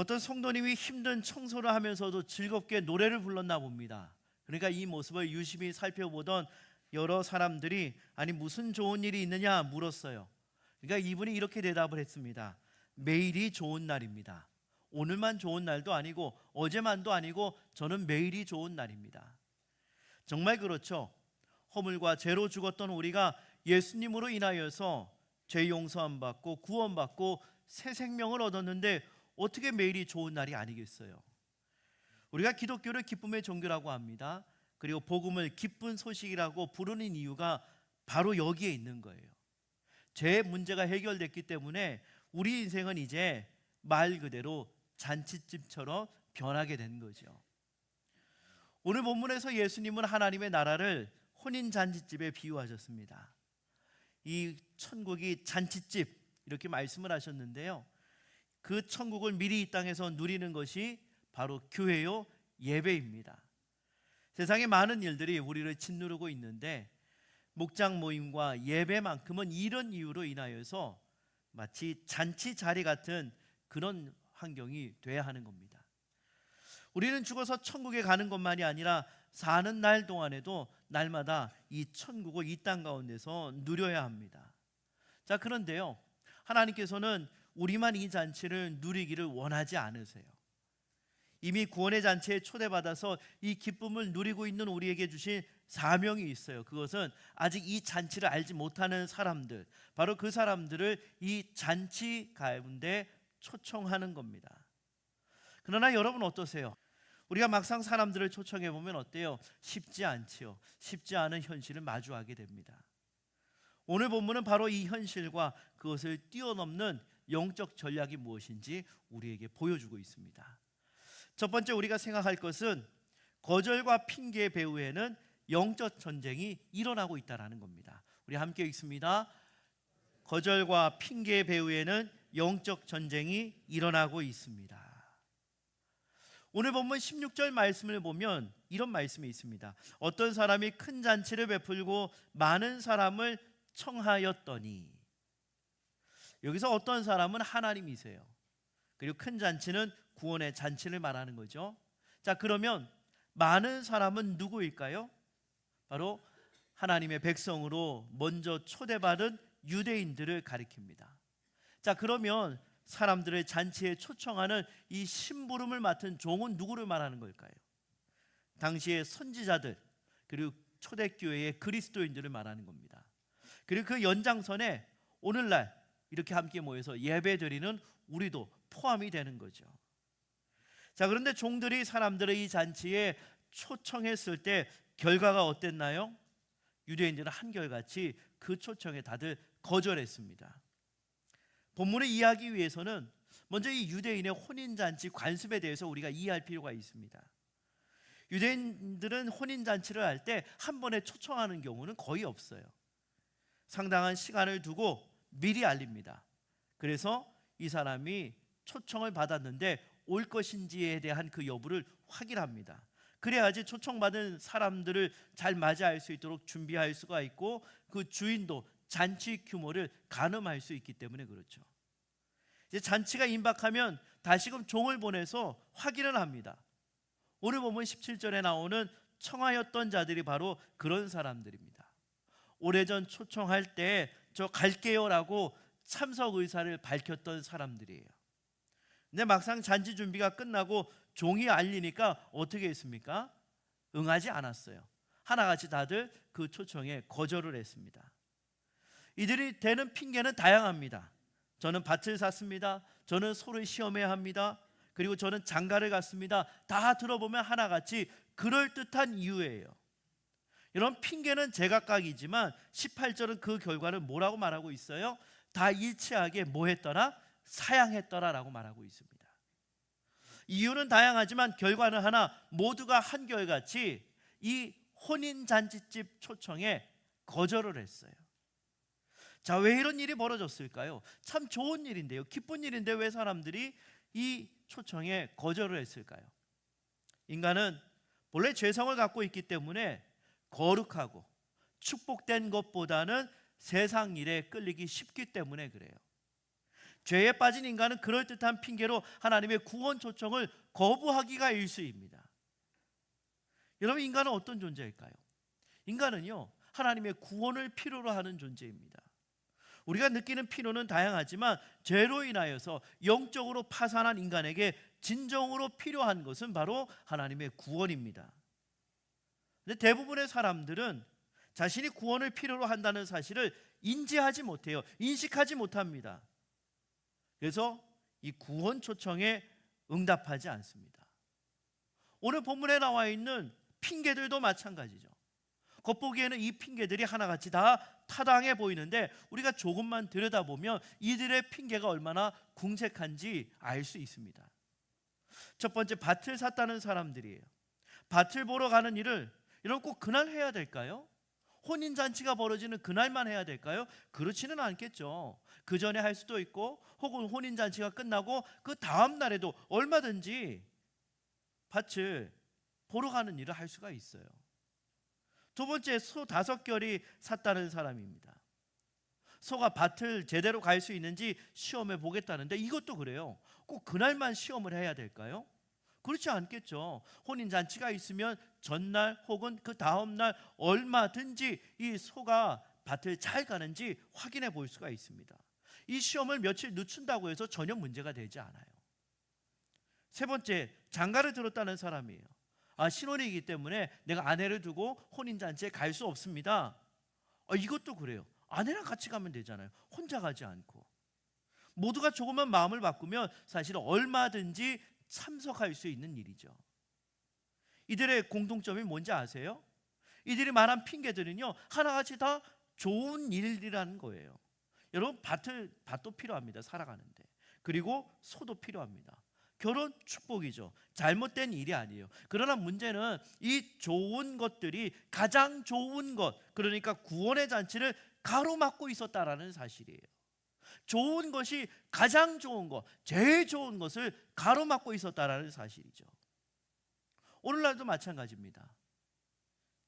어떤 성도님이 힘든 청소를 하면서도 즐겁게 노래를 불렀나 봅니다. 그러니까 이 모습을 유심히 살펴보던 여러 사람들이 아니 무슨 좋은 일이 있느냐 물었어요. 그러니까 이분이 이렇게 대답을 했습니다. 매일이 좋은 날입니다. 오늘만 좋은 날도 아니고 어제만도 아니고 저는 매일이 좋은 날입니다. 정말 그렇죠. 허물과 죄로 죽었던 우리가 예수님으로 인하여서 죄 용서함 받고 구원받고 새 생명을 얻었는데 어떻게 매일이 좋은 날이 아니겠어요? 우리가 기독교를 기쁨의 종교라고 합니다. 그리고 복음을 기쁜 소식이라고 부르는 이유가 바로 여기에 있는 거예요. 죄의 문제가 해결됐기 때문에 우리 인생은 이제 말 그대로 잔치집처럼 변하게 된 거죠. 오늘 본문에서 예수님은 하나님의 나라를 혼인 잔치집에 비유하셨습니다. 이 천국이 잔치집 이렇게 말씀을 하셨는데요, 그 천국을 미리 이 땅에서 누리는 것이 바로 교회요 예배입니다. 세상에 많은 일들이 우리를 짓누르고 있는데 목장 모임과 예배만큼은 이런 이유로 인하여서 마치 잔치 자리 같은 그런 환경이 돼야 하는 겁니다. 우리는 죽어서 천국에 가는 것만이 아니라 사는 날 동안에도 날마다 이 천국을 이 땅 가운데서 누려야 합니다. 자, 그런데요, 하나님께서는 우리만 이 잔치를 누리기를 원하지 않으세요. 이미 구원의 잔치에 초대받아서 이 기쁨을 누리고 있는 우리에게 주신 사명이 있어요. 그것은 아직 이 잔치를 알지 못하는 사람들, 바로 그 사람들을 이 잔치 가운데 초청하는 겁니다. 그러나 여러분 어떠세요? 우리가 막상 사람들을 초청해 보면 어때요? 쉽지 않지요. 쉽지 않은 현실을 마주하게 됩니다. 오늘 본문은 바로 이 현실과 그것을 뛰어넘는 영적 전략이 무엇인지 우리에게 보여주고 있습니다. 첫 번째 우리가 생각할 것은 거절과 핑계의 배후에는 영적 전쟁이 일어나고 있다는 겁니다. 우리 함께 읽습니다. 거절과 핑계의 배후에는 영적 전쟁이 일어나고 있습니다. 오늘 본문 16절 말씀을 보면 이런 말씀이 있습니다. 어떤 사람이 큰 잔치를 베풀고 많은 사람을 청하였더니, 여기서 어떤 사람은 하나님이세요. 그리고 큰 잔치는 구원의 잔치를 말하는 거죠. 자, 그러면 많은 사람은 누구일까요? 바로 하나님의 백성으로 먼저 초대받은 유대인들을 가리킵니다. 자, 그러면 사람들의 잔치에 초청하는 이 심부름을 맡은 종은 누구를 말하는 걸까요? 당시의 선지자들, 그리고 초대교회의 그리스도인들을 말하는 겁니다. 그리고 그 연장선에 오늘날 이렇게 함께 모여서 예배드리는 우리도 포함이 되는 거죠. 자, 그런데 종들이 사람들을 이 잔치에 초청했을 때 결과가 어땠나요? 유대인들은 한결같이 그 초청에 다들 거절했습니다. 본문을 이해하기 위해서는 먼저 이 유대인의 혼인잔치 관습에 대해서 우리가 이해할 필요가 있습니다. 유대인들은 혼인잔치를 할 때 한 번에 초청하는 경우는 거의 없어요. 상당한 시간을 두고 미리 알립니다. 그래서 이 사람이 초청을 받았는데 올 것인지에 대한 그 여부를 확인합니다. 그래야지 초청받은 사람들을 잘 맞이할 수 있도록 준비할 수가 있고 그 주인도 잔치 규모를 가늠할 수 있기 때문에 그렇죠. 이제 잔치가 임박하면 다시금 종을 보내서 확인을 합니다. 오늘 보면 17절에 나오는 청하였던 자들이 바로 그런 사람들입니다. 오래전 초청할 때 저 갈게요 라고 참석 의사를 밝혔던 사람들이에요. 근데 막상 잔치 준비가 끝나고 종이 알리니까 어떻게 했습니까? 응하지 않았어요. 하나같이 다들 그 초청에 거절을 했습니다. 이들이 대는 핑계는 다양합니다. 저는 밭을 샀습니다. 저는 소를 시험해야 합니다. 그리고 저는 장가를 갔습니다. 다 들어보면 하나같이 그럴듯한 이유예요. 이런 핑계는 제각각이지만 18절은 그 결과를 뭐라고 말하고 있어요? 다 일치하게 뭐 했더라? 사양했더라라고 말하고 있습니다. 이유는 다양하지만 결과는 하나, 모두가 한결같이 이 혼인잔치집 초청에 거절을 했어요. 자, 왜 이런 일이 벌어졌을까요? 참 좋은 일인데요, 기쁜 일인데 왜 사람들이 이 초청에 거절을 했을까요? 인간은 본래 죄성을 갖고 있기 때문에 거룩하고 축복된 것보다는 세상 일에 끌리기 쉽기 때문에 그래요. 죄에 빠진 인간은 그럴듯한 핑계로 하나님의 구원 초청을 거부하기가 일쑤입니다. 여러분, 인간은 어떤 존재일까요? 인간은요, 하나님의 구원을 필요로 하는 존재입니다. 우리가 느끼는 필요는 다양하지만 죄로 인하여서 영적으로 파산한 인간에게 진정으로 필요한 것은 바로 하나님의 구원입니다. 근데 대부분의 사람들은 자신이 구원을 필요로 한다는 사실을 인지하지 못해요. 인식하지 못합니다. 그래서 이 구원 초청에 응답하지 않습니다. 오늘 본문에 나와 있는 핑계들도 마찬가지죠. 겉보기에는 이 핑계들이 하나같이 다 타당해 보이는데 우리가 조금만 들여다보면 이들의 핑계가 얼마나 궁색한지 알 수 있습니다. 첫 번째, 밭을 샀다는 사람들이에요. 밭을 보러 가는 일을 이런 꼭 그날 해야 될까요? 혼인잔치가 벌어지는 그날만 해야 될까요? 그렇지는 않겠죠. 그 전에 할 수도 있고 혹은 혼인잔치가 끝나고 그 다음 날에도 얼마든지 밭을 보러 가는 일을 할 수가 있어요. 두 번째, 소 5결이 샀다는 사람입니다. 소가 밭을 제대로 갈 수 있는지 시험해 보겠다는데 이것도 그래요. 꼭 그날만 시험을 해야 될까요? 그렇지 않겠죠. 혼인잔치가 있으면 전날 혹은 그 다음날 얼마든지 이 소가 밭을 잘 가는지 확인해 볼 수가 있습니다. 이 시험을 며칠 늦춘다고 해서 전혀 문제가 되지 않아요. 세 번째, 장가를 들었다는 사람이에요. 신혼이기 때문에 내가 아내를 두고 혼인잔치에 갈 수 없습니다. 이것도 그래요. 아내랑 같이 가면 되잖아요. 혼자 가지 않고. 모두가 조금만 마음을 바꾸면 사실 얼마든지 참석할 수 있는 일이죠. 이들의 공통점이 뭔지 아세요? 이들이 말한 핑계들은요, 하나같이 다 좋은 일이라는 거예요. 여러분, 밭도 필요합니다. 살아가는데. 그리고 소도 필요합니다. 결혼 축복이죠. 잘못된 일이 아니에요. 그러나 문제는 이 좋은 것들이 가장 좋은 것, 그러니까 구원의 잔치를 가로막고 있었다라는 사실이에요. 좋은 것이 가장 좋은 것, 제일 좋은 것을 가로막고 있었다라는 사실이죠. 오늘날도 마찬가지입니다.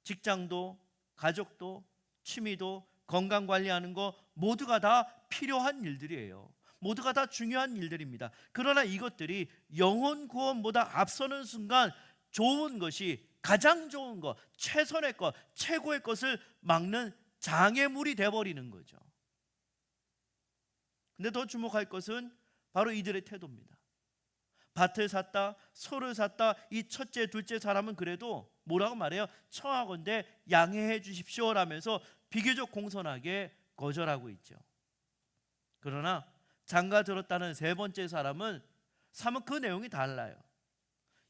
직장도, 가족도, 취미도, 건강관리하는 거 모두가 다 필요한 일들이에요. 모두가 다 중요한 일들입니다. 그러나 이것들이 영혼 구원보다 앞서는 순간 좋은 것이 가장 좋은 것, 최선의 것, 최고의 것을 막는 장애물이 되어버리는 거죠. 근데 더 주목할 것은 바로 이들의 태도입니다. 밭을 샀다, 소를 샀다. 이 첫째, 둘째 사람은 그래도 뭐라고 말해요? 청하건대 양해해 주십시오 라면서 비교적 공손하게 거절하고 있죠. 그러나 장가 들었다는 세 번째 사람은 사뭇 그 내용이 달라요.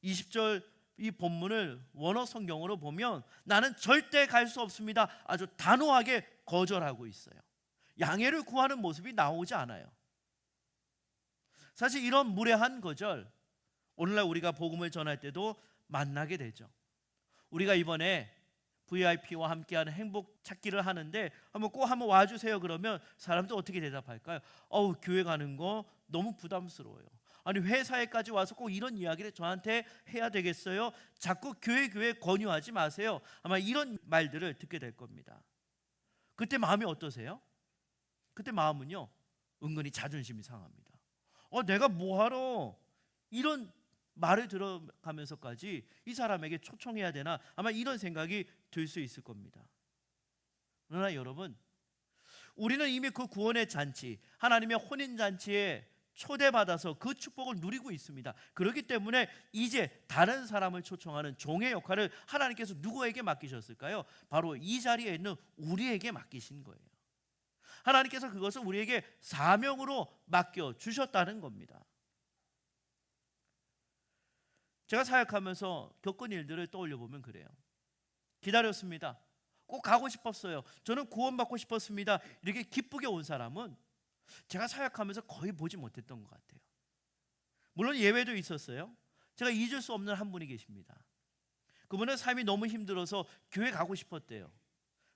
20절 이 본문을 원어 성경으로 보면 나는 절대 갈 수 없습니다. 아주 단호하게 거절하고 있어요. 양해를 구하는 모습이 나오지 않아요. 사실 이런 무례한 거절, 오늘날 우리가 복음을 전할 때도 만나게 되죠. 우리가 이번에 VIP와 함께하는 행복 찾기를 하는데 꼭 한번 와주세요 그러면 사람들 어떻게 대답할까요? 교회 가는 거 너무 부담스러워요. 아니 회사에까지 와서 꼭 이런 이야기를 저한테 해야 되겠어요? 자꾸 교회 권유하지 마세요. 아마 이런 말들을 듣게 될 겁니다. 그때 마음이 어떠세요? 그때 마음은요, 은근히 자존심이 상합니다. 내가 뭐하러 이런 말을 들어가면서까지 이 사람에게 초청해야 되나, 아마 이런 생각이 들 수 있을 겁니다. 그러나 여러분, 우리는 이미 그 구원의 잔치, 하나님의 혼인잔치에 초대받아서 그 축복을 누리고 있습니다. 그렇기 때문에 이제 다른 사람을 초청하는 종의 역할을 하나님께서 누구에게 맡기셨을까요? 바로 이 자리에 있는 우리에게 맡기신 거예요. 하나님께서 그것을 우리에게 사명으로 맡겨주셨다는 겁니다. 제가 사역하면서 겪은 일들을 떠올려 보면 그래요. 기다렸습니다. 꼭 가고 싶었어요. 저는 구원받고 싶었습니다. 이렇게 기쁘게 온 사람은 제가 사역하면서 거의 보지 못했던 것 같아요. 물론 예외도 있었어요. 제가 잊을 수 없는 한 분이 계십니다. 그분은 삶이 너무 힘들어서 교회 가고 싶었대요.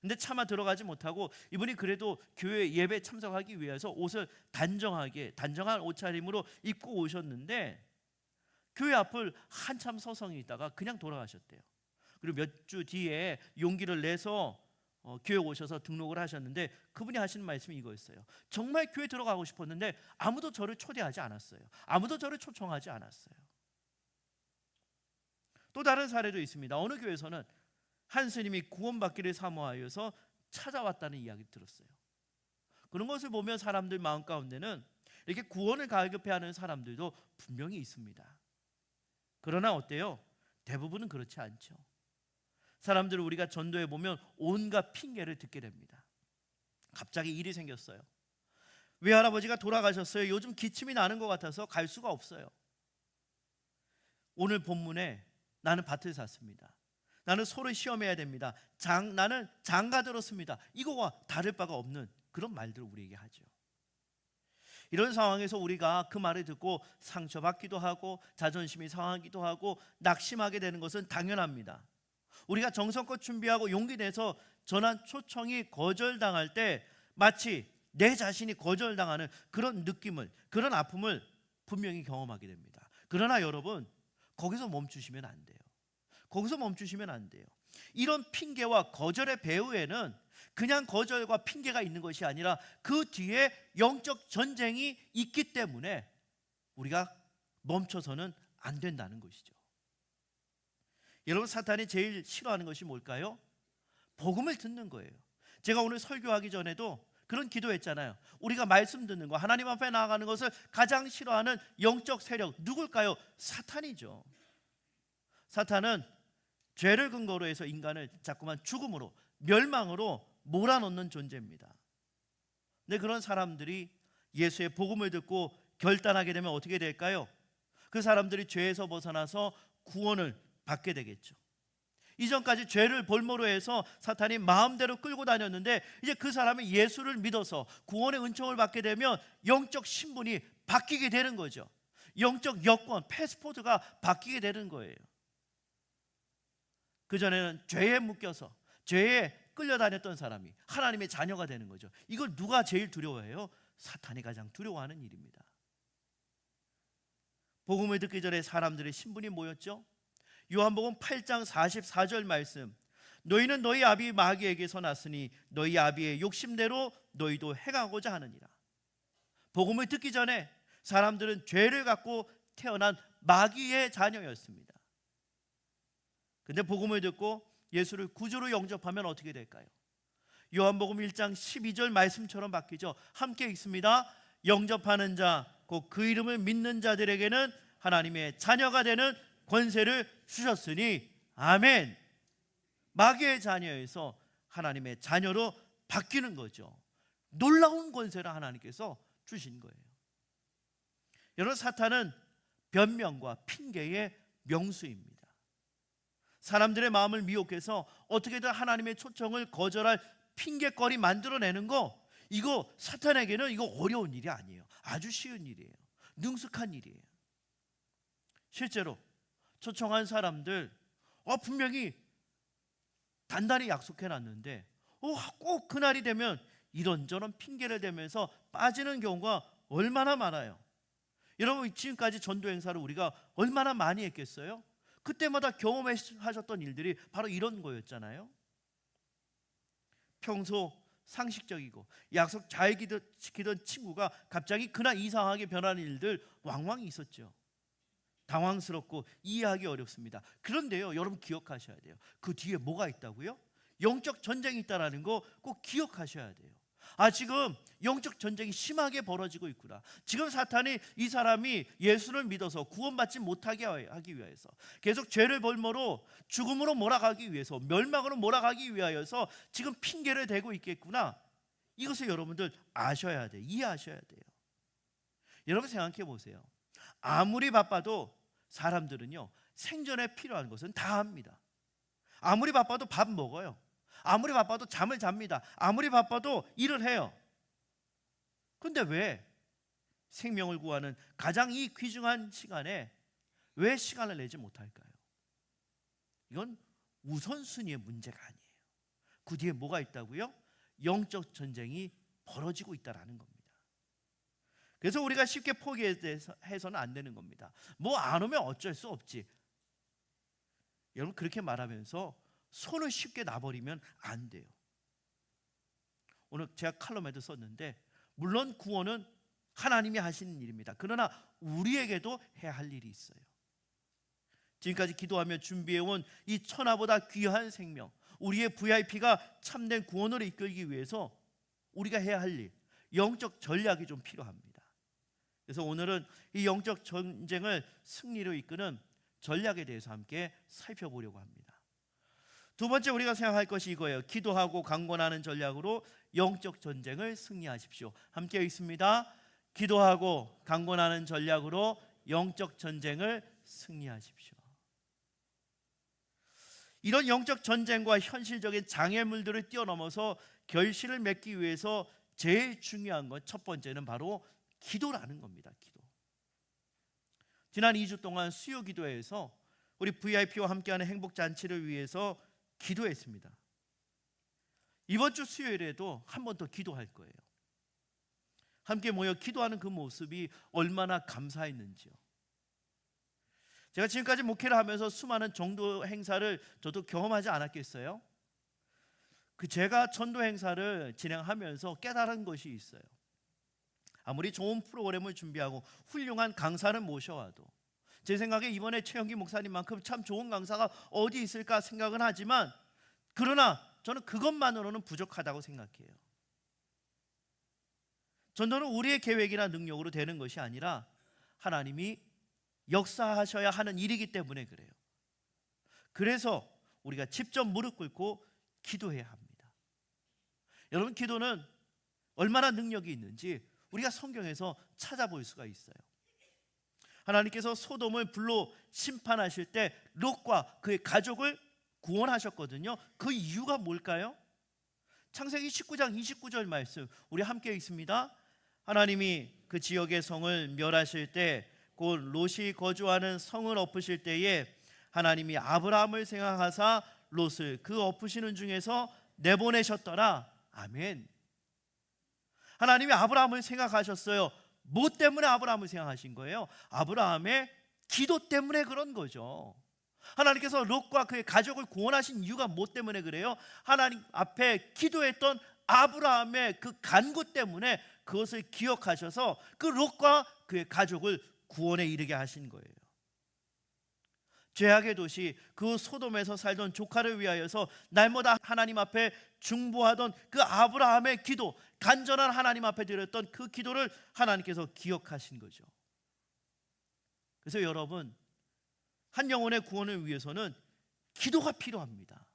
근데 차마 들어가지 못하고 이분이 그래도 교회 예배 참석하기 위해서 옷을 단정한 옷차림으로 입고 오셨는데 교회 앞을 한참 서성이 있다가 그냥 돌아가셨대요. 그리고 몇 주 뒤에 용기를 내서 교회 오셔서 등록을 하셨는데 그분이 하시는 말씀이 이거였어요. 정말 교회 들어가고 싶었는데 아무도 저를 초대하지 않았어요. 아무도 저를 초청하지 않았어요. 또 다른 사례도 있습니다. 어느 교회에서는 한 스님이 구원받기를 사모하여서 찾아왔다는 이야기를 들었어요. 그런 것을 보면 사람들 마음 가운데는 이렇게 구원을 갈급해하는 사람들도 분명히 있습니다. 그러나 어때요? 대부분은 그렇지 않죠. 사람들을 우리가 전도해 보면 온갖 핑계를 듣게 됩니다. 갑자기 일이 생겼어요. 외할아버지가 돌아가셨어요. 요즘 기침이 나는 것 같아서 갈 수가 없어요. 오늘 본문에 나는 밭을 샀습니다. 나는 소를 시험해야 됩니다. 나는 장가 들었습니다. 이거와 다를 바가 없는 그런 말들을 우리에게 하죠. 이런 상황에서 우리가 그 말을 듣고 상처받기도 하고 자존심이 상하기도 하고 낙심하게 되는 것은 당연합니다. 우리가 정성껏 준비하고 용기 내서 전한 초청이 거절당할 때 마치 내 자신이 거절당하는 그런 느낌을, 그런 아픔을 분명히 경험하게 됩니다. 그러나 여러분, 거기서 멈추시면 안 돼요. 거기서 멈추시면 안 돼요. 이런 핑계와 거절의 배후에는 그냥 거절과 핑계가 있는 것이 아니라 그 뒤에 영적 전쟁이 있기 때문에 우리가 멈춰서는 안 된다는 것이죠. 여러분, 사탄이 제일 싫어하는 것이 뭘까요? 복음을 듣는 거예요. 제가 오늘 설교하기 전에도 그런 기도했잖아요. 우리가 말씀 듣는 거, 하나님 앞에 나아가는 것을 가장 싫어하는 영적 세력 누굴까요? 사탄이죠. 사탄은 죄를 근거로 해서 인간을 자꾸만 죽음으로, 멸망으로 몰아넣는 존재입니다. 근데 그런 사람들이 예수의 복음을 듣고 결단하게 되면 어떻게 될까요? 그 사람들이 죄에서 벗어나서 구원을 받게 되겠죠. 이전까지 죄를 볼모로 해서 사탄이 마음대로 끌고 다녔는데 이제 그 사람이 예수를 믿어서 구원의 은총을 받게 되면 영적 신분이 바뀌게 되는 거죠. 영적 여권, 패스포트가 바뀌게 되는 거예요. 그전에는 죄에 묶여서 죄에 끌려다녔던 사람이 하나님의 자녀가 되는 거죠. 이걸 누가 제일 두려워해요? 사탄이 가장 두려워하는 일입니다. 복음을 듣기 전에 사람들의 신분이 뭐였죠? 요한복음 8장 44절 말씀, 너희는 너희 아비 마귀에게서 났으니 너희 아비의 욕심대로 너희도 행하고자 하느니라. 복음을 듣기 전에 사람들은 죄를 갖고 태어난 마귀의 자녀였습니다. 근데 복음을 듣고 예수를 구주로 영접하면 어떻게 될까요? 요한복음 1장 12절 말씀처럼 바뀌죠. 함께 읽습니다. 영접하는 자, 곧 그 이름을 믿는 자들에게는 하나님의 자녀가 되는 권세를 주셨으니 아멘. 마귀의 자녀에서 하나님의 자녀로 바뀌는 거죠. 놀라운 권세를 하나님께서 주신 거예요. 여러분, 사탄은 변명과 핑계의 명수입니다. 사람들의 마음을 미혹해서 어떻게든 하나님의 초청을 거절할 핑계거리 만들어내는 거, 이거 사탄에게는 이거 어려운 일이 아니에요. 아주 쉬운 일이에요. 능숙한 일이에요. 실제로 초청한 사람들 분명히 단단히 약속해놨는데 꼭 그날이 되면 이런저런 핑계를 대면서 빠지는 경우가 얼마나 많아요. 여러분, 지금까지 전도 행사를 우리가 얼마나 많이 했겠어요? 그때마다 경험하셨던 일들이 바로 이런 거였잖아요. 평소 상식적이고 약속 잘 지키던 친구가 갑자기 그날 이상하게 변하는 일들 왕왕 있었죠. 당황스럽고 이해하기 어렵습니다. 그런데요, 여러분 기억하셔야 돼요. 그 뒤에 뭐가 있다고요? 영적 전쟁이 있다는 거 꼭 기억하셔야 돼요. 지금 영적 전쟁이 심하게 벌어지고 있구나. 지금 사탄이 이 사람이 예수를 믿어서 구원받지 못하게 하기 위해서, 계속 죄를 벌모로 죽음으로 몰아가기 위해서, 멸망으로 몰아가기 위하여서 지금 핑계를 대고 있겠구나. 이것을 여러분들 아셔야 돼요. 이해하셔야 돼요. 여러분 생각해 보세요. 아무리 바빠도 사람들은요, 생존에 필요한 것은 다 합니다. 아무리 바빠도 밥 먹어요. 아무리 바빠도 잠을 잡니다. 아무리 바빠도 일을 해요. 그런데 왜 생명을 구하는 가장 이 귀중한 시간에 왜 시간을 내지 못할까요? 이건 우선순위의 문제가 아니에요. 그 뒤에 뭐가 있다고요? 영적 전쟁이 벌어지고 있다는 겁니다. 그래서 우리가 쉽게 포기해서는 안 되는 겁니다. 뭐 안 오면 어쩔 수 없지. 여러분, 그렇게 말하면서 손을 쉽게 놔버리면 안 돼요. 오늘 제가 칼럼에도 썼는데, 물론 구원은 하나님이 하시는 일입니다. 그러나 우리에게도 해야 할 일이 있어요. 지금까지 기도하며 준비해온 이 천하보다 귀한 생명, 우리의 VIP가 참된 구원으로 이끌기 위해서 우리가 해야 할 일, 영적 전략이 좀 필요합니다. 그래서 오늘은 이 영적 전쟁을 승리로 이끄는 전략에 대해서 함께 살펴보려고 합니다. 두 번째 우리가 생각할 것이 이거예요. 기도하고 강권하는 전략으로 영적 전쟁을 승리하십시오. 함께 읽습니다. 기도하고 강권하는 전략으로 영적 전쟁을 승리하십시오. 이런 영적 전쟁과 현실적인 장애물들을 뛰어넘어서 결실을 맺기 위해서 제일 중요한 건 첫 번째는 바로 기도라는 겁니다. 기도. 지난 2주 동안 수요 기도회에서 우리 VIP와 함께하는 행복잔치를 위해서 기도했습니다. 이번 주 수요일에도 한 번 더 기도할 거예요. 함께 모여 기도하는 그 모습이 얼마나 감사했는지요. 제가 지금까지 목회를 하면서 수많은 전도 행사를 저도 경험하지 않았겠어요? 제가 전도 행사를 진행하면서 깨달은 것이 있어요. 아무리 좋은 프로그램을 준비하고 훌륭한 강사를 모셔와도 제 생각에 이번에 최영기 목사님만큼 참 좋은 강사가 어디 있을까 생각은 하지만, 그러나 저는 그것만으로는 부족하다고 생각해요. 전도는 우리의 계획이나 능력으로 되는 것이 아니라 하나님이 역사하셔야 하는 일이기 때문에 그래요. 그래서 우리가 직접 무릎 꿇고 기도해야 합니다. 여러분, 기도는 얼마나 능력이 있는지 우리가 성경에서 찾아볼 수가 있어요. 하나님께서 소돔을 불로 심판하실 때 롯과 그의 가족을 구원하셨거든요. 그 이유가 뭘까요? 창세기 19장 29절 말씀 우리 함께 읽습니다. 하나님이 그 지역의 성을 멸하실 때, 곧 롯이 거주하는 성을 엎으실 때에 하나님이 아브라함을 생각하사 롯을 그 엎으시는 중에서 내보내셨더라. 아멘. 하나님이 아브라함을 생각하셨어요. 뭐 때문에 아브라함을 생각하신 거예요? 아브라함의 기도 때문에 그런 거죠. 하나님께서 롯과 그의 가족을 구원하신 이유가 뭐 때문에 그래요? 하나님 앞에 기도했던 아브라함의 그 간구 때문에 그것을 기억하셔서 그 롯과 그의 가족을 구원에 이르게 하신 거예요. 죄악의 도시 그 소돔에서 살던 조카를 위하여서 날마다 하나님 앞에 중보하던 그 아브라함의 기도, 간절한 하나님 앞에 드렸던 그 기도를 하나님께서 기억하신 거죠. 그래서 여러분, 한 영혼의 구원을 위해서는 기도가 필요합니다.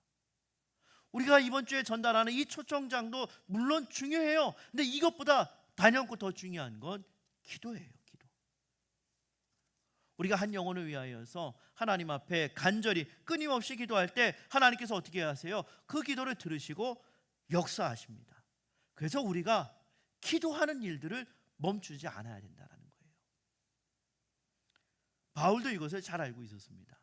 우리가 이번 주에 전달하는 이 초청장도 물론 중요해요. 근데 이것보다 단연코 더 중요한 건 기도예요. 기도. 우리가 한 영혼을 위하여서 하나님 앞에 간절히 끊임없이 기도할 때 하나님께서 어떻게 하세요? 그 기도를 들으시고 역사하십니다. 그래서 우리가 기도하는 일들을 멈추지 않아야 된다는 거예요. 바울도 이것을 잘 알고 있었습니다.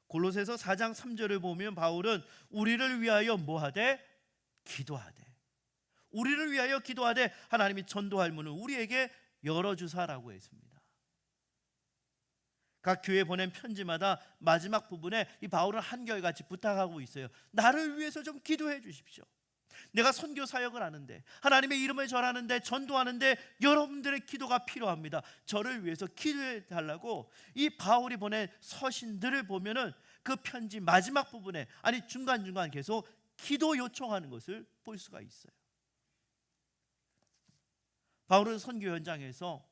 골로새서 4장 3절을 보면 바울은 우리를 위하여 뭐하되? 기도하되. 우리를 위하여 기도하되 하나님이 전도할 문을 우리에게 열어주사라고 했습니다. 각 교회에 보낸 편지마다 마지막 부분에 이 바울은 한결같이 부탁하고 있어요. 나를 위해서 좀 기도해 주십시오. 내가 선교 사역을 하는데, 하나님의 이름을 전하는데, 전도하는데 여러분들의 기도가 필요합니다. 저를 위해서 기도해 달라고 이 바울이 보낸 서신들을 보면은 그 편지 마지막 부분에, 아니 중간중간 계속 기도 요청하는 것을 볼 수가 있어요. 바울은 선교 현장에서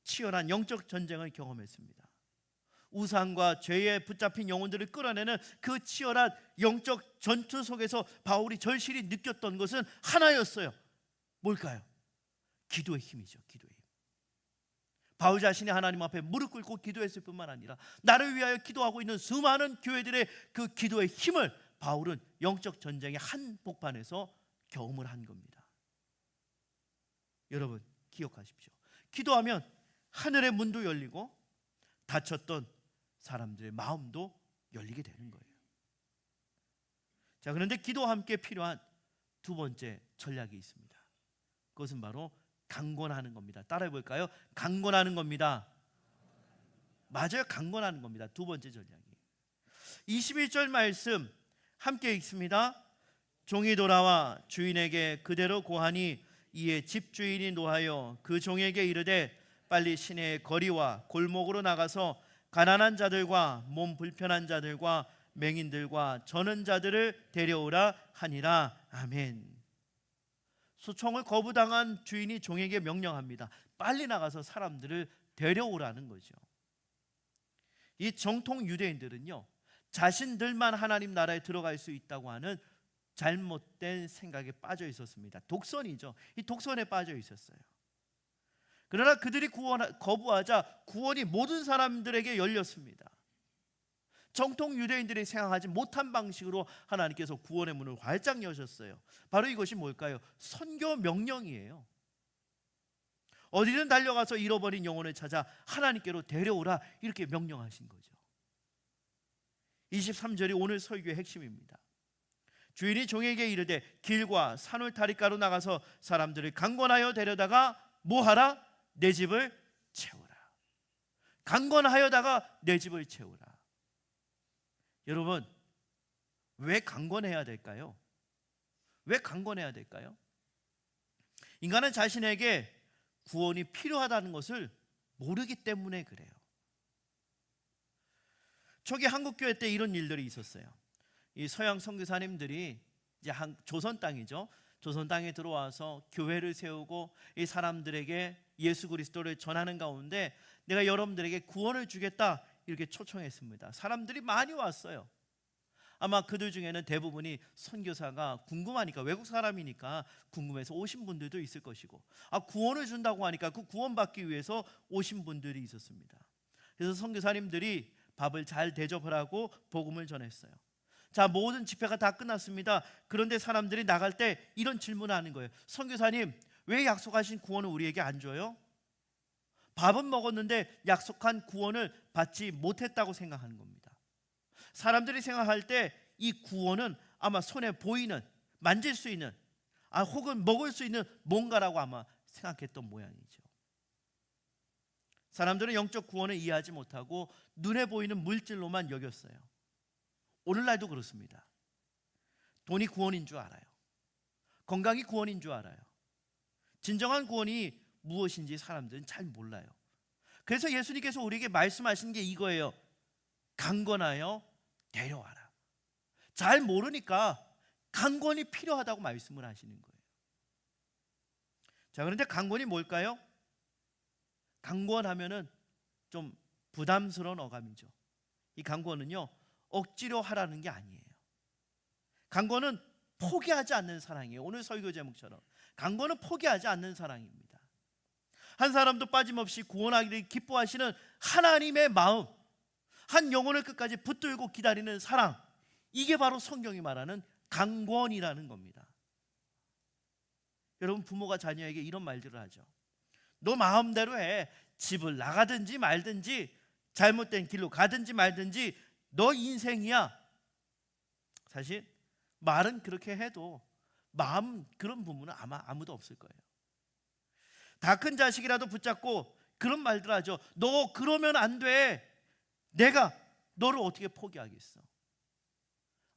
치열한 영적 전쟁을 경험했습니다. 우상과 죄에 붙잡힌 영혼들을 끌어내는 그 치열한 영적 전투 속에서 바울이 절실히 느꼈던 것은 하나였어요. 뭘까요? 기도의 힘이죠. 기도의 힘. 바울 자신이 하나님 앞에 무릎 꿇고 기도했을 뿐만 아니라 나를 위하여 기도하고 있는 수많은 교회들의 그 기도의 힘을 바울은 영적 전쟁의 한복판에서 경험을 한 겁니다. 여러분 기억하십시오. 기도하면 하늘의 문도 열리고 닫혔던 사람들의 마음도 열리게 되는 거예요. 자, 그런데 기도와 함께 필요한 두 번째 전략이 있습니다. 그것은 바로 강권하는 겁니다. 따라해 볼까요? 강권하는 겁니다. 맞아요. 강권하는 겁니다. 두 번째 전략이. 21절 말씀 함께 읽습니다. 종이 돌아와 주인에게 그대로 고하니 이에 집주인이 노하여 그 종에게 이르되 빨리 시내의 거리와 골목으로 나가서 가난한 자들과 몸 불편한 자들과 맹인들과 저는 자들을 데려오라 하니라. 아멘. 소총을 거부당한 주인이 종에게 명령합니다. 빨리 나가서 사람들을 데려오라는 거죠. 이 정통 유대인들은요, 자신들만 하나님 나라에 들어갈 수 있다고 하는 잘못된 생각에 빠져 있었습니다. 독선이죠. 이 독선에 빠져 있었어요. 그러나 그들이 거부하자 구원이 모든 사람들에게 열렸습니다. 정통 유대인들이 생각하지 못한 방식으로 하나님께서 구원의 문을 활짝 여셨어요. 바로 이것이 뭘까요? 선교 명령이에요. 어디든 달려가서 잃어버린 영혼을 찾아 하나님께로 데려오라, 이렇게 명령하신 거죠. 23절이 오늘 설교의 핵심입니다. 주인이 종에게 이르되 길과 산울타리가로 나가서 사람들을 강권하여 데려다가 뭐하라? 내 집을 채우라. 강권하여다가 내 집을 채우라. 여러분, 왜 강권해야 될까요? 왜 강권해야 될까요? 인간은 자신에게 구원이 필요하다는 것을 모르기 때문에 그래요. 초기 한국교회 때 이런 일들이 있었어요. 이 서양 선교사님들이 이제 조선 땅이죠. 조선 땅에 들어와서 교회를 세우고 이 사람들에게 예수 그리스도를 전하는 가운데 내가 여러분들에게 구원을 주겠다, 이렇게 초청했습니다. 사람들이 많이 왔어요. 아마 그들 중에는 대부분이 선교사가 궁금하니까, 외국 사람이니까 궁금해서 오신 분들도 있을 것이고, 구원을 준다고 하니까 그 구원받기 위해서 오신 분들이 있었습니다. 그래서 선교사님들이 밥을 잘 대접을 하고 복음을 전했어요. 자, 모든 집회가 다 끝났습니다. 그런데 사람들이 나갈 때 이런 질문을 하는 거예요. 선교사님, 왜 약속하신 구원을 우리에게 안 줘요? 밥은 먹었는데 약속한 구원을 받지 못했다고 생각하는 겁니다. 사람들이 생각할 때 이 구원은 아마 손에 보이는, 만질 수 있는, 혹은 먹을 수 있는 뭔가라고 아마 생각했던 모양이죠. 사람들은 영적 구원을 이해하지 못하고 눈에 보이는 물질로만 여겼어요. 오늘날도 그렇습니다. 돈이 구원인 줄 알아요. 건강이 구원인 줄 알아요. 진정한 구원이 무엇인지 사람들은 잘 몰라요. 그래서 예수님께서 우리에게 말씀하신 게 이거예요. 강권하여 데려와라. 잘 모르니까 강권이 필요하다고 말씀을 하시는 거예요. 자, 그런데 강권이 뭘까요? 강권하면은 좀 부담스러운 어감이죠. 이 강권은요, 억지로 하라는 게 아니에요. 강권은 포기하지 않는 사랑이에요. 오늘 설교 제목처럼 강권은 포기하지 않는 사랑입니다. 한 사람도 빠짐없이 구원하기를 기뻐하시는 하나님의 마음, 한 영혼을 끝까지 붙들고 기다리는 사랑, 이게 바로 성경이 말하는 강권이라는 겁니다. 여러분, 부모가 자녀에게 이런 말들을 하죠. 너 마음대로 해. 집을 나가든지 말든지, 잘못된 길로 가든지 말든지 너 인생이야. 사실 말은 그렇게 해도 마음, 그런 부모는 아마 아무도 없을 거예요. 다 큰 자식이라도 붙잡고 그런 말들 하죠. 너 그러면 안 돼. 내가 너를 어떻게 포기하겠어.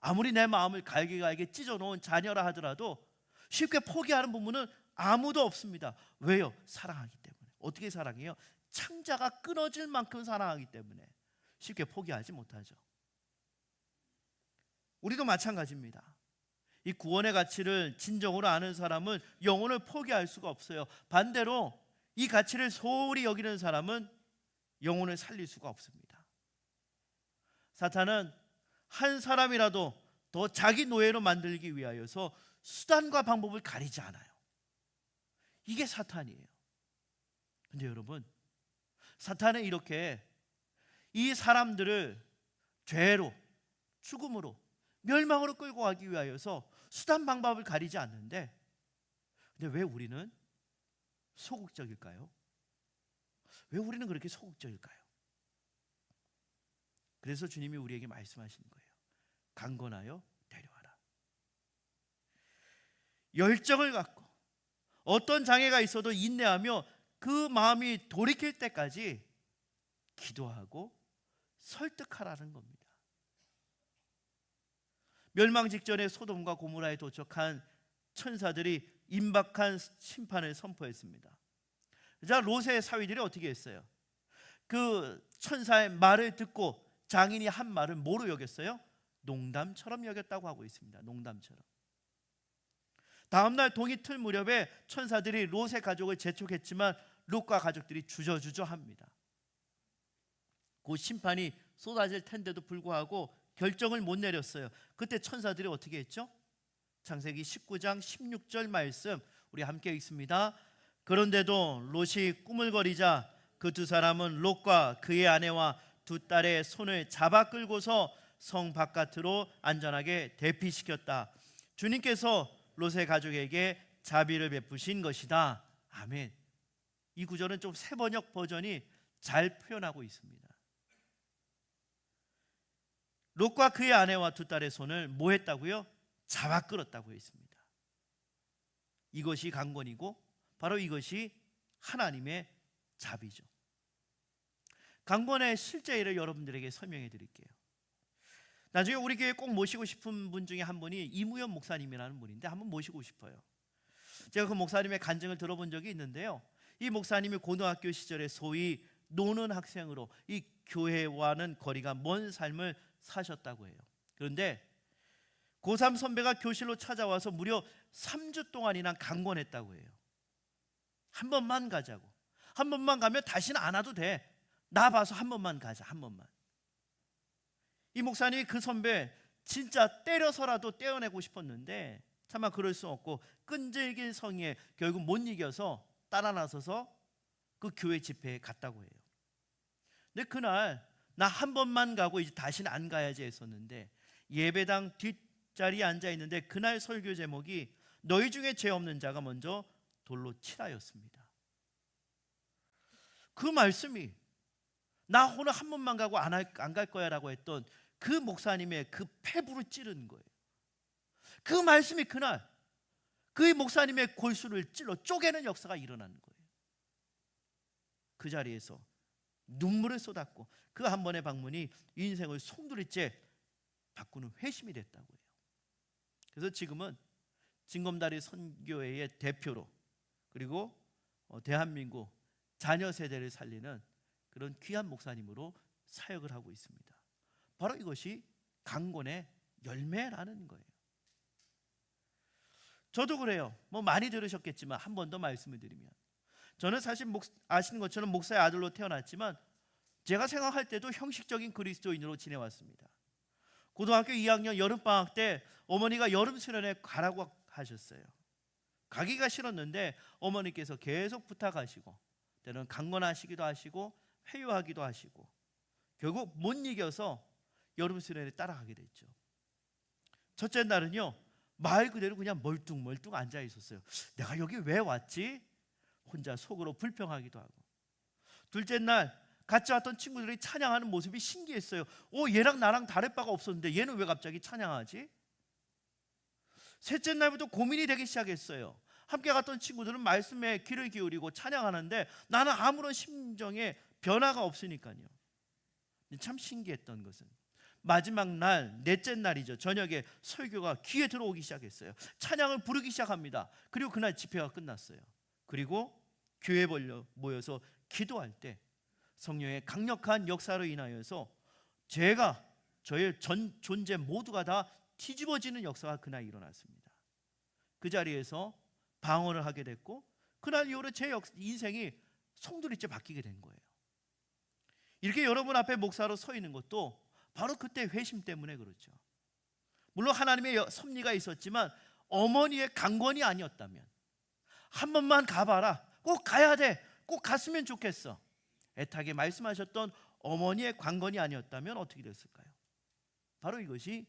아무리 내 마음을 갈기갈기 찢어놓은 자녀라 하더라도 쉽게 포기하는 부모는 아무도 없습니다. 왜요? 사랑하기 때문에. 어떻게 사랑해요? 창자가 끊어질 만큼 사랑하기 때문에 쉽게 포기하지 못하죠. 우리도 마찬가지입니다. 이 구원의 가치를 진정으로 아는 사람은 영혼을 포기할 수가 없어요. 반대로 이 가치를 소홀히 여기는 사람은 영혼을 살릴 수가 없습니다. 사탄은 한 사람이라도 더 자기 노예로 만들기 위하여서 수단과 방법을 가리지 않아요. 이게 사탄이에요. 근데 여러분, 사탄은 이렇게 이 사람들을 죄로, 죽음으로, 멸망으로 끌고 가기 위하여서 수단 방법을 가리지 않는데, 근데 왜 우리는 소극적일까요? 왜 우리는 그렇게 소극적일까요? 그래서 주님이 우리에게 말씀하시는 거예요. 강권하여 데려와라. 열정을 갖고 어떤 장애가 있어도 인내하며 그 마음이 돌이킬 때까지 기도하고 설득하라는 겁니다. 멸망 직전에 소돔과 고모라에 도착한 천사들이 임박한 심판을 선포했습니다. 자, 롯의 사위들이 어떻게 했어요? 그 천사의 말을 듣고 장인이 한 말을 뭐로 여겼어요? 농담처럼 여겼다고 하고 있습니다. 농담처럼. 다음날 동이틀 무렵에 천사들이 롯의 가족을 재촉했지만 롯과 가족들이 주저주저합니다. 그 심판이 쏟아질 텐데도 불구하고 결정을 못 내렸어요. 그때 천사들이 어떻게 했죠? 창세기 19장 16절 말씀 우리 함께 읽습니다. 그런데도 롯이 꾸물거리자 그 두 사람은 롯과 그의 아내와 두 딸의 손을 잡아 끌고서 성 바깥으로 안전하게 대피시켰다. 주님께서 롯의 가족에게 자비를 베푸신 것이다. 아멘. 이 구절은 좀 새번역 버전이 잘 표현하고 있습니다. 롯과 그의 아내와 두 딸의 손을 뭐 했다고요? 잡아 끌었다고 했습니다. 이것이 강권이고 바로 이것이 하나님의 자비죠. 강권의 실제를 여러분들에게 설명해 드릴게요. 나중에 우리 교회에 꼭 모시고 싶은 분 중에 한 분이 이무현 목사님이라는 분인데 한번 모시고 싶어요. 제가 그 목사님의 간증을 들어본 적이 있는데요, 이 목사님이 고등학교 시절에 소위 노는 학생으로 이 교회와는 거리가 먼 삶을 사셨다고 해요. 그런데 고3 선배가 교실로 찾아와서 무려 3주 동안이나 강권했다고 해요. 한 번만 가자고. 한 번만 가면 다시는 안 와도 돼. 나 봐서 한 번만 가자. 한 번만. 이 목사님이 그 선배 진짜 때려서라도 떼어내고 싶었는데 차마 그럴 수 없고 끈질긴 성의에 결국 못 이겨서 따라 나서서 그 교회 집회에 갔다고 해요. 근데 그날 나 한 번만 가고 이제 다시는 안 가야지 했었는데 예배당 뒷자리에 앉아 있는데 그날 설교 제목이 너희 중에 죄 없는 자가 먼저 돌로 치라였습니다. 그 말씀이 나 오늘 한 번만 가고 안 갈 거야 라고 했던 그 목사님의 그 폐부를 찌른 거예요. 그 말씀이 그날 그 목사님의 골수를 찔러 쪼개는 역사가 일어나는 거예요. 그 자리에서 눈물을 쏟았고 그 한 번의 방문이 인생을 송두리째 바꾸는 회심이 됐다고 해요. 그래서 지금은 징검다리 선교회의 대표로 그리고 대한민국 자녀 세대를 살리는 그런 귀한 목사님으로 사역을 하고 있습니다. 바로 이것이 강권의 열매라는 거예요. 저도 그래요. 뭐 많이 들으셨겠지만 한 번 더 말씀을 드리면 저는 사실 아시는 것처럼 목사의 아들로 태어났지만 제가 생각할 때도 형식적인 그리스도인으로 지내왔습니다. 고등학교 2학년 여름방학 때 어머니가 여름 수련회 가라고 하셨어요. 가기가 싫었는데 어머니께서 계속 부탁하시고 때로는 강권하시기도 하시고 회유하기도 하시고 결국 못 이겨서 여름 수련회에 따라가게 됐죠. 첫째 날은요 말 그대로 그냥 멀뚱멀뚱 앉아 있었어요. 내가 여기 왜 왔지? 혼자 속으로 불평하기도 하고. 둘째 날 같이 왔던 친구들이 찬양하는 모습이 신기했어요. 얘랑 나랑 다를 바가 없었는데 얘는 왜 갑자기 찬양하지? 셋째 날부터 고민이 되기 시작했어요. 함께 갔던 친구들은 말씀에 귀를 기울이고 찬양하는데 나는 아무런 심정에 변화가 없으니까요. 참 신기했던 것은 마지막 날 넷째 날이죠. 저녁에 설교가 귀에 들어오기 시작했어요. 찬양을 부르기 시작합니다. 그리고 그날 집회가 끝났어요. 그리고 교회에 모여서 기도할 때 성령의 강력한 역사로 인하여서 저의 전 존재 모두가 다 뒤집어지는 역사가 그날 일어났습니다. 그 자리에서 방언을 하게 됐고 그날 이후로 제 인생이 송두리째 바뀌게 된 거예요. 이렇게 여러분 앞에 목사로 서 있는 것도 바로 그때 회심 때문에 그렇죠. 물론 하나님의 섭리가 있었지만 어머니의 강권이 아니었다면 한 번만 가봐라. 꼭 가야 돼. 꼭 갔으면 좋겠어. 애타게 말씀하셨던 어머니의 강권이 아니었다면 어떻게 됐을까요? 바로 이것이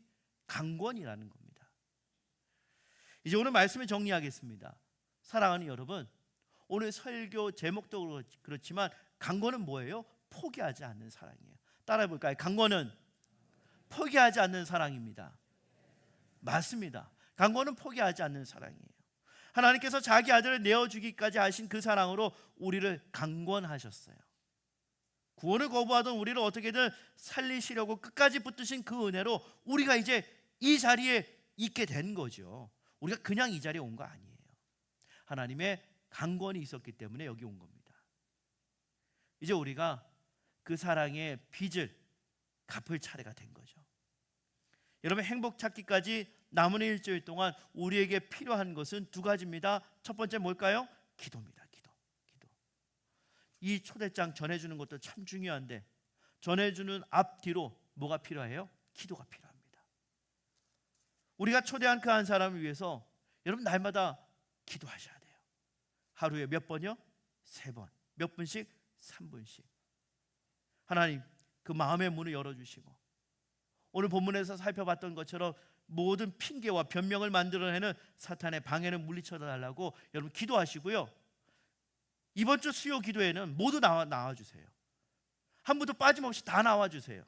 강권이라는 겁니다. 이제 오늘 말씀을 정리하겠습니다. 사랑하는 여러분, 오늘 설교 제목도 그렇지만 강권은 뭐예요? 포기하지 않는 사랑이에요. 따라해 볼까요? 강권은 포기하지 않는 사랑입니다. 맞습니다. 강권은 포기하지 않는 사랑이에요. 하나님께서 자기 아들을 내어주기까지 하신 그 사랑으로 우리를 강권하셨어요. 구원을 거부하던 우리를 어떻게든 살리시려고 끝까지 붙드신 그 은혜로 우리가 이제 이 자리에 있게 된 거죠. 우리가 그냥 이 자리에 온 거 아니에요. 하나님의 강권이 있었기 때문에 여기 온 겁니다. 이제 우리가 그 사랑의 빚을 갚을 차례가 된 거죠. 여러분, 행복 찾기까지 남은 일주일 동안 우리에게 필요한 것은 두 가지입니다. 첫 번째 뭘까요? 기도입니다. 기도. 이 초대장 전해주는 것도 참 중요한데, 전해주는 앞뒤로 뭐가 필요해요? 기도가 필요합니다. 우리가 초대한 그 한 사람을 위해서 여러분 날마다 기도하셔야 돼요. 하루에 몇 번이요? 3번. 몇 분씩? 3분씩. 하나님, 그 마음의 문을 열어주시고, 오늘 본문에서 살펴봤던 것처럼 모든 핑계와 변명을 만들어내는 사탄의 방해를 물리쳐달라고 여러분 기도하시고요. 이번 주 수요 기도에는 모두 나와주세요. 한 분도 빠짐없이 다 나와주세요.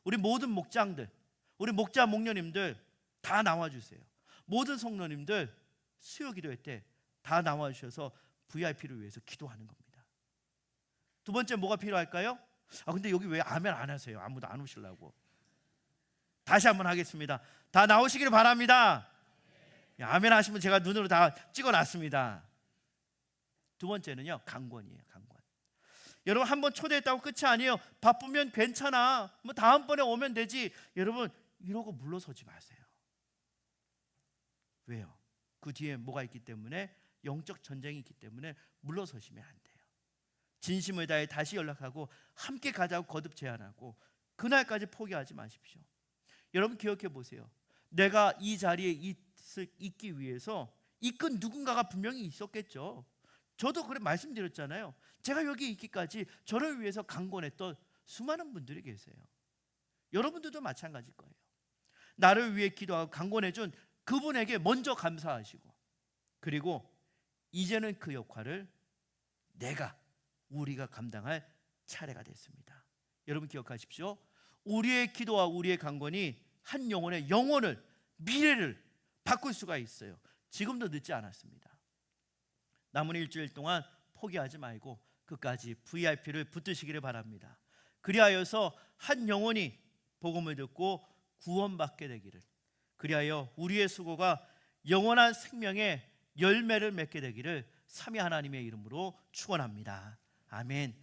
우리 모든 목장들, 우리 목자 목녀님들 다 나와주세요. 모든 성도님들 수요 기도회 때 다 나와주셔서 VIP를 위해서 기도하는 겁니다. 두 번째 뭐가 필요할까요? 근데 여기 왜 아멘 안 하세요? 아무도 안 오시려고. 다시 한번 하겠습니다. 다 나오시기를 바랍니다. 아멘 하시면 제가 눈으로 다 찍어놨습니다. 두 번째는요, 강권이에요. 강권. 여러분, 한번 초대했다고 끝이 아니에요. 바쁘면 괜찮아, 뭐 다음번에 오면 되지, 여러분 이러고 물러서지 마세요. 왜요? 그 뒤에 뭐가 있기 때문에, 영적 전쟁이 있기 때문에 물러서시면 안 돼요. 진심을 다해 다시 연락하고 함께 가자고 거듭 제안하고 그날까지 포기하지 마십시오. 여러분 기억해 보세요. 내가 이 자리에 있기 위해서 이끈 누군가가 분명히 있었겠죠. 저도 그래 말씀드렸잖아요. 제가 여기 있기까지 저를 위해서 강권했던 수많은 분들이 계세요. 여러분들도 마찬가지일 거예요. 나를 위해 기도하고 강권해준 그분에게 먼저 감사하시고, 그리고 이제는 그 역할을 우리가 감당할 차례가 됐습니다. 여러분 기억하십시오. 우리의 기도와 우리의 강권이 한 영혼의 영혼을, 미래를 바꿀 수가 있어요. 지금도 늦지 않았습니다. 남은 일주일 동안 포기하지 말고 끝까지 VIP를 붙드시기를 바랍니다. 그리하여서 한 영혼이 복음을 듣고 구원받게 되기를, 그리하여 우리의 수고가 영원한 생명의 열매를 맺게 되기를 삼위 하나님의 이름으로 축원합니다. 아멘.